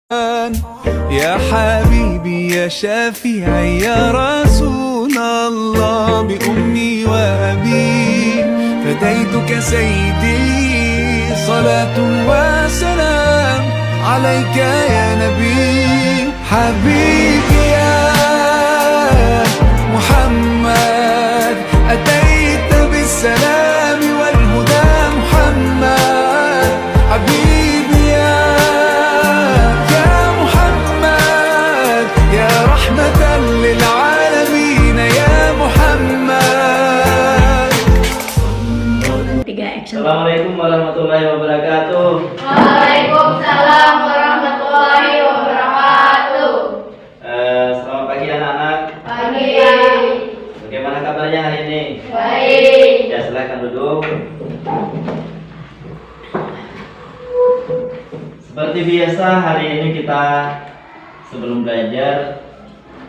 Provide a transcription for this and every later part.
يا حبيبي يا شافعي يا رسول الله بأمي وأبي فديتك سيدي صلاة وسلام عليك يا نبي حبيبي يا محمد أتيت بالسلام والهدى محمد حبيبي يا محمد يا رحمة للعالمين يا محمد. Assalamualaikum warahmatullahi wabarakatuh. Waalaikumsalam warahmatullahi wabarakatuh. Selamat pagi anak-anak. Pagi. Bagaimana kabarnya hari ini? Baik. Ya, silahkan duduk. Seperti biasa hari ini kita sebelum belajar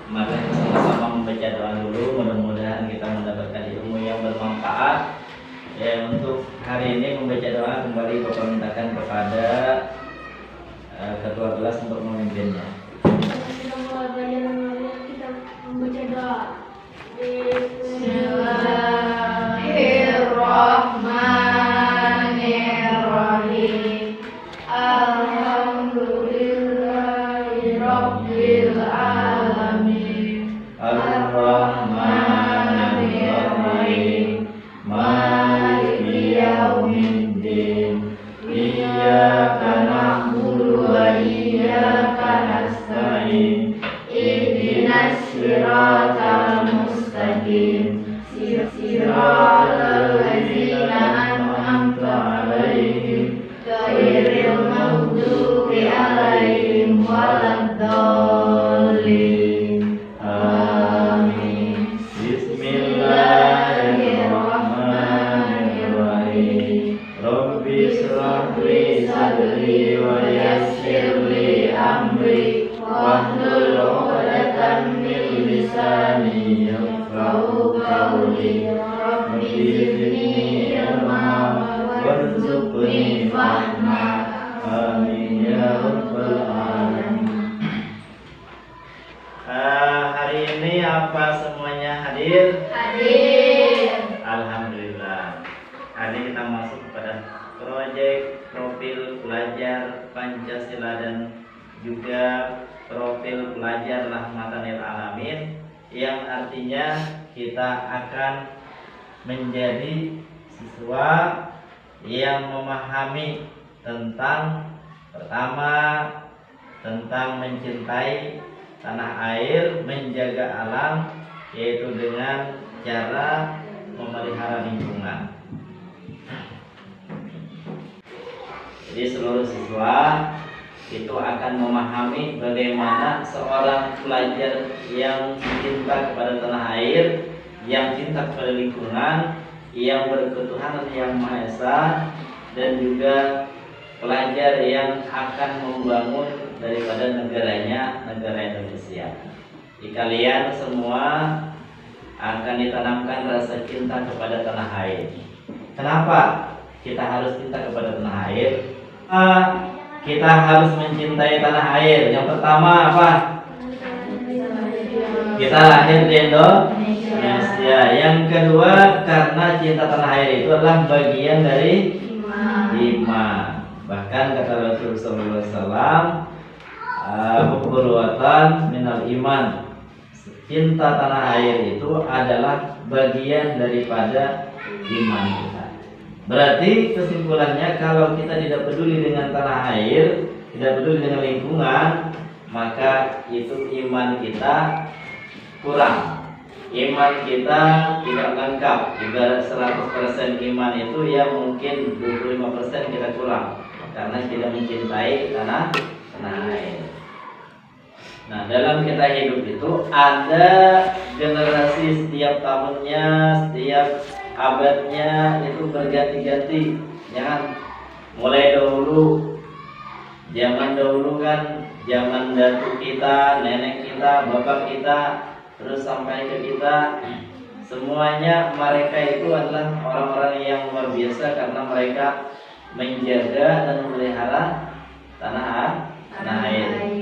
mari sama-sama membaca doa dulu. Mudah-mudahan kita mendapatkan ilmu yang bermanfaat. Ya, untuk hari ini membaca doa kembali Bapak mintakan kepada ketua kelas untuk memimpinnya. Kita mulai belajar kita membaca doa. Bismillahirrahmanirrahim. Alhamdulillahirabbil alamin. Ar-Rahmanir-Rahim. Maliki yaumiddin. Iyyaka na'budu wa iyyaka nasta'in. Ihdinas siratal mustaqim. Siratal ladzina an'amta 'alaihim ghairil maghdubi 'alaihim waladdallin. Amin. Bismillahirrahmanirrahim. Rabbi shrah li sadri wa yassir li amri wahlul 'uqdatam min lisani yafqahu qawli. Rabbi zidni ilma warzuqni fahma. Amin ya rabbal alamin. Hari ini apa semuanya hadir? Hadir. Alhamdulillah. Hari ini kita masuk kepada proyek profil pelajar Pancasila dan juga profil pelajar Rahmatan lil Alamin, yang artinya kita akan menjadi siswa yang memahami tentang pertama tentang mencintai tanah air, menjaga alam, yaitu dengan cara memelihara lingkungan. Jadi seluruh siswa itu akan memahami bagaimana seorang pelajar yang cinta kepada tanah air, yang cinta kepada lingkungan, yang berketuhanan yang Maha Esa, dan juga pelajar yang akan membangun daripada negaranya, negara Indonesia. Di kalian semua akan ditanamkan rasa cinta kepada tanah air. Kenapa kita harus cinta kepada tanah air? Kita harus mencintai tanah air. Yang pertama apa? Kita lahir di Indonesia. Yang kedua, karena cinta tanah air itu adalah bagian dari iman. Bahkan kata Rasulullah SAW, hubbul watan minal iman. Cinta tanah air itu adalah bagian daripada iman kita. Berarti kesimpulannya, kalau kita tidak peduli dengan tanah air, tidak peduli dengan lingkungan, maka itu iman kita kurang. Iman kita tidak lengkap. Ibarat 100% iman itu ya mungkin 25% kita kurang, karena tidak mencintai tanah air. Nah, dalam kita hidup itu ada generasi, setiap tahunnya, setiap abadnya itu berganti-ganti. Jangan mulai dahulu, zaman dahulu kan, zaman datuk kita, nenek kita, bapak kita, terus sampai ke kita, semuanya mereka itu adalah orang-orang yang luar biasa karena mereka menjaga dan memelihara tanah air.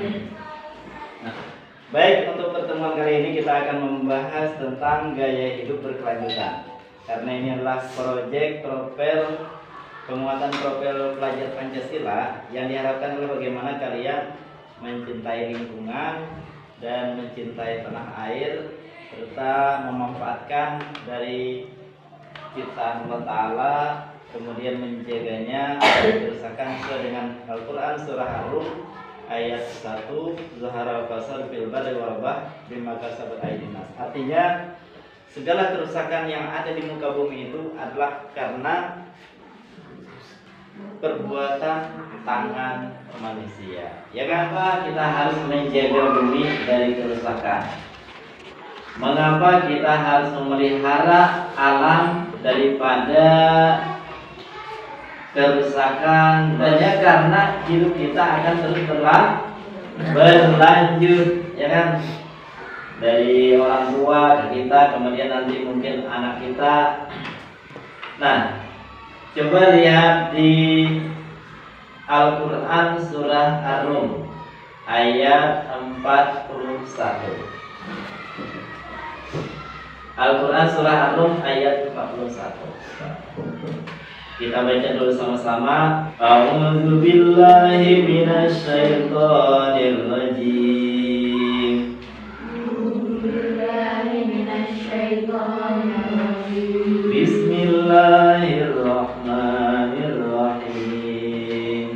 Baik, untuk pertemuan kali ini kita akan membahas tentang gaya hidup berkelanjutan. Karena ini adalah proyek profil penguatan profil pelajar Pancasila yang diharapkan adalah bagaimana kalian mencintai lingkungan dan mencintai tanah air serta memanfaatkan dari ciptaan Allah Ta'ala, kemudian menjaganya dari kerusakan sesuai dengan Al-Quran surah Ar-Rum ayat 1, Zahara fasad fil barri wal bahr bima kasabat aydin nas. Artinya segala kerusakan yang ada di muka bumi itu adalah karena perbuatan tangan manusia. Ya kenapa kita harus menjaga bumi dari kerusakan? Mengapa kita harus memelihara alam daripada kerusakan? Banyak karena hidup kita akan terus berlanjut, ya kan? Dari orang tua ke kita, kemudian nanti mungkin anak kita. Nah, coba lihat di Al-Quran surah Ar-Rum ayat 41. Al-Quran surah Ar-Rum ayat 41. Kita baca dulu sama-sama. A'udzu billahi minasy syaithanir rajim. Bismillahirrahmanirrahim.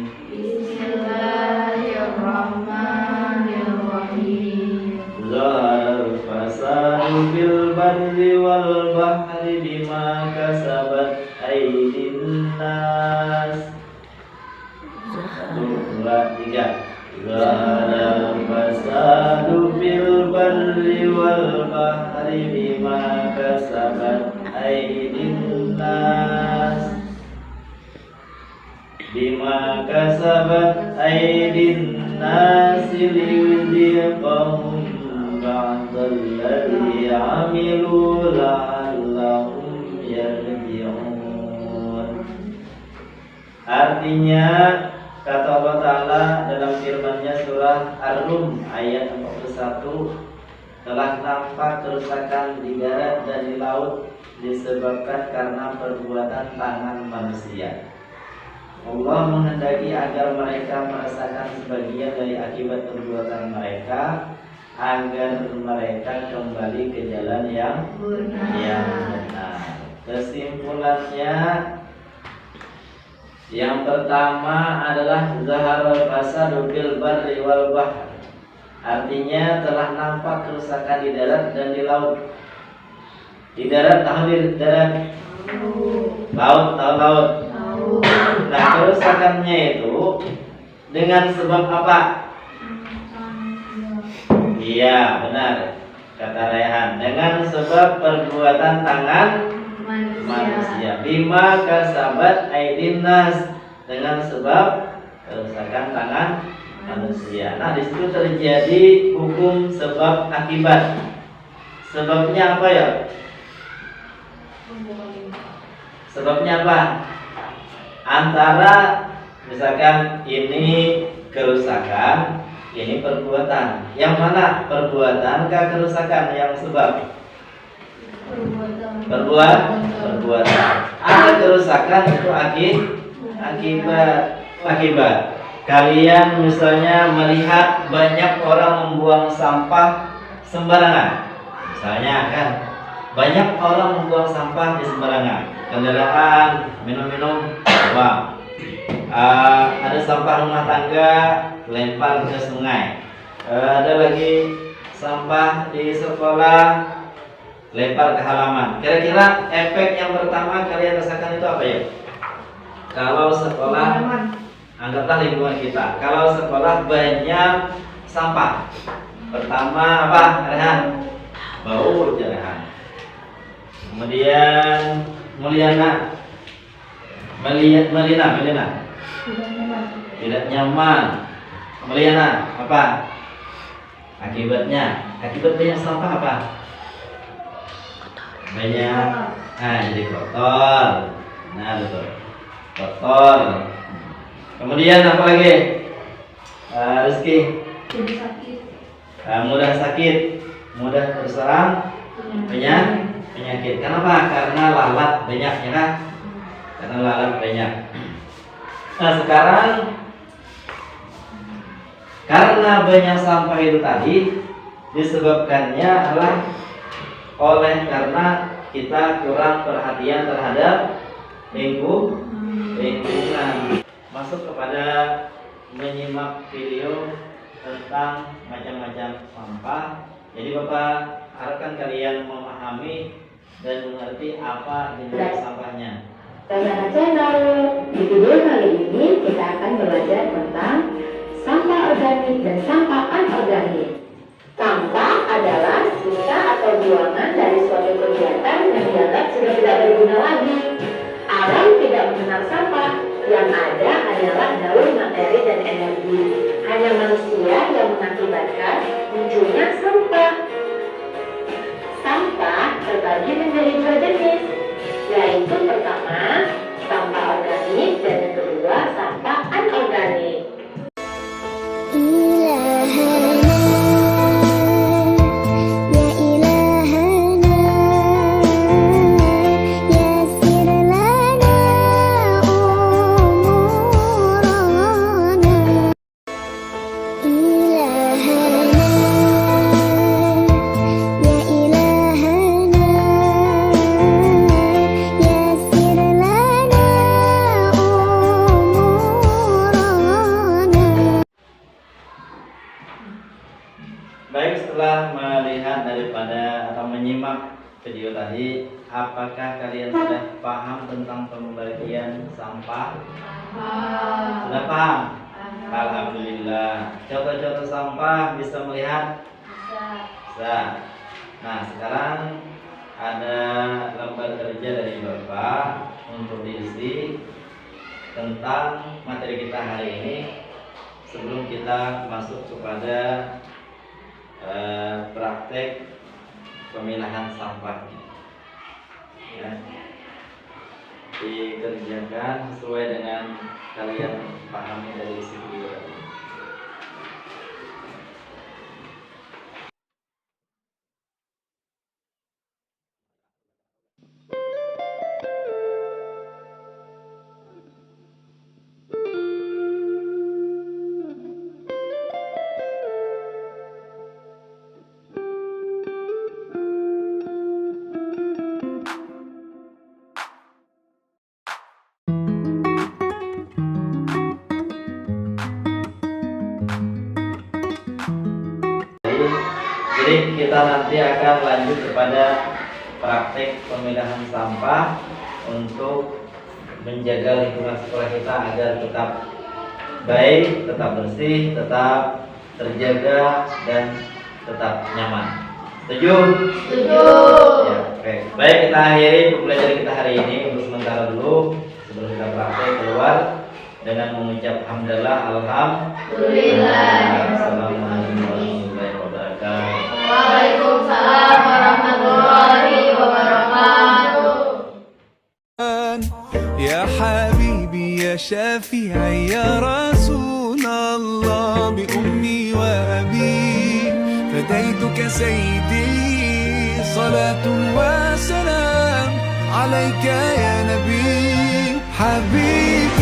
Zahara fasadu fil barri wal bahri bima kasabat aydin nas. 2, 3. Zahara fasadu fil barri wal bahri bima kasabat aydin nas. Bima kasabat aydin nas liyudhiqahum ba'dalladzi 'amilu la'allahum yarji'un. Artinya kata Allah Ta'ala dalam firman-Nya surah Ar-Rum ayat 41, telah nampak kerusakan di darat dan di laut disebabkan karena perbuatan tangan manusia. Allah menghendaki agar mereka merasakan sebagian dari akibat perbuatan mereka, agar mereka kembali ke jalan yang benar. Kesimpulannya, yang pertama adalah zahara fasadu fil barri wal bahr. Artinya telah nampak kerusakan di darat dan di laut. Di darat tahu di darat, laut tahu laut. Nah, kerusakannya itu dengan sebab apa? Iya, benar kata Rehan, dengan sebab perbuatan tangan manusia. Bima kasabat aydin nas, dengan sebab kerusakan tangan manusia. Nah, di situ terjadi hukum sebab akibat. Sebabnya apa ya? Sebabnya apa? Antara misalkan ini kerusakan, ini perbuatan. Yang mana perbuatan kah kerusakan yang sebab? Perbuatan. Ada kerusakan itu akibat. Kalian misalnya melihat banyak orang membuang sampah sembarangan. Misalnya kan banyak orang membuang sampah di sembarangan. Kendaraan, minum-minum, ada sampah rumah tangga lempar ke sungai. Ada lagi sampah di sekolah lempar ke halaman. Kira-kira efek yang pertama kalian rasakan itu apa ya? Kalau sekolah, anggaplah lingkungan kita. Kalau sekolah banyak sampah, pertama apa? Rehan, bau Rehan. Kemudian Melina, tidak nyaman. Melina, apa? Akibat banyak sampah apa? Banyak, jadi kotor. Nah, betul, kotor. Kemudian apa lagi? Rizky, mudah sakit, mudah terserang penyakit. Kenapa? Karena lalat banyak, ya kan? Karena lalat banyak. Nah sekarang karena banyak sampah itu tadi disebabkannya adalah oleh karena kita kurang perhatian terhadap lingkungan. Masuk kepada menyimak video tentang macam-macam sampah. Jadi Bapak harapkan kalian memahami dan mengerti apa jenis sampahnya. Teman channel, di video kali ini kita akan belajar tentang sampah organik dan sampah anorganik. Sampah adalah sisa atau buangan dari suatu kegiatan yang dianggap sudah tidak berguna lagi. Alam tidak mengenal sampah, yang ada hanyalah daur materi dan energi. Hanya manusia yang mengakibatkan munculnya sampah. Sampah terbagi menjadi dua jenis, yaitu pertama sampah organik dan yang kedua sampah anorganik. Baik, setelah melihat daripada atau menyimak video tadi, apakah kalian sudah paham tentang pembagian sampah? Sudah paham? Alhamdulillah. Contoh-contoh sampah bisa melihat? Bisa. Nah, sekarang ada lembar kerja dari Bapak untuk diisi tentang materi kita hari ini. Sebelum kita masuk kepada praktek pemilahan sampah, ya, dikerjakan sesuai dengan kalian pahami dari isi video tadi. Jadi kita nanti akan lanjut kepada praktek pemilahan sampah untuk menjaga lingkungan sekolah kita agar tetap baik, tetap bersih, tetap terjaga dan tetap nyaman. Setuju? Setuju. Ya, oke. Baik, kita akhiri pembelajaran kita hari ini untuk sementara dulu sebelum kita praktek keluar dengan mengucap hamdalah, alhamdulillah. Assalamualaikum warahmatullahi wabarakatuh. Waalaikumsalam warahmatullahi wabarakatuh. يا حبيبي يا شافعي يا رسول الله بأمي وأبي فديتك سيدي صلاة وسلام عليك يا نبي حبيبي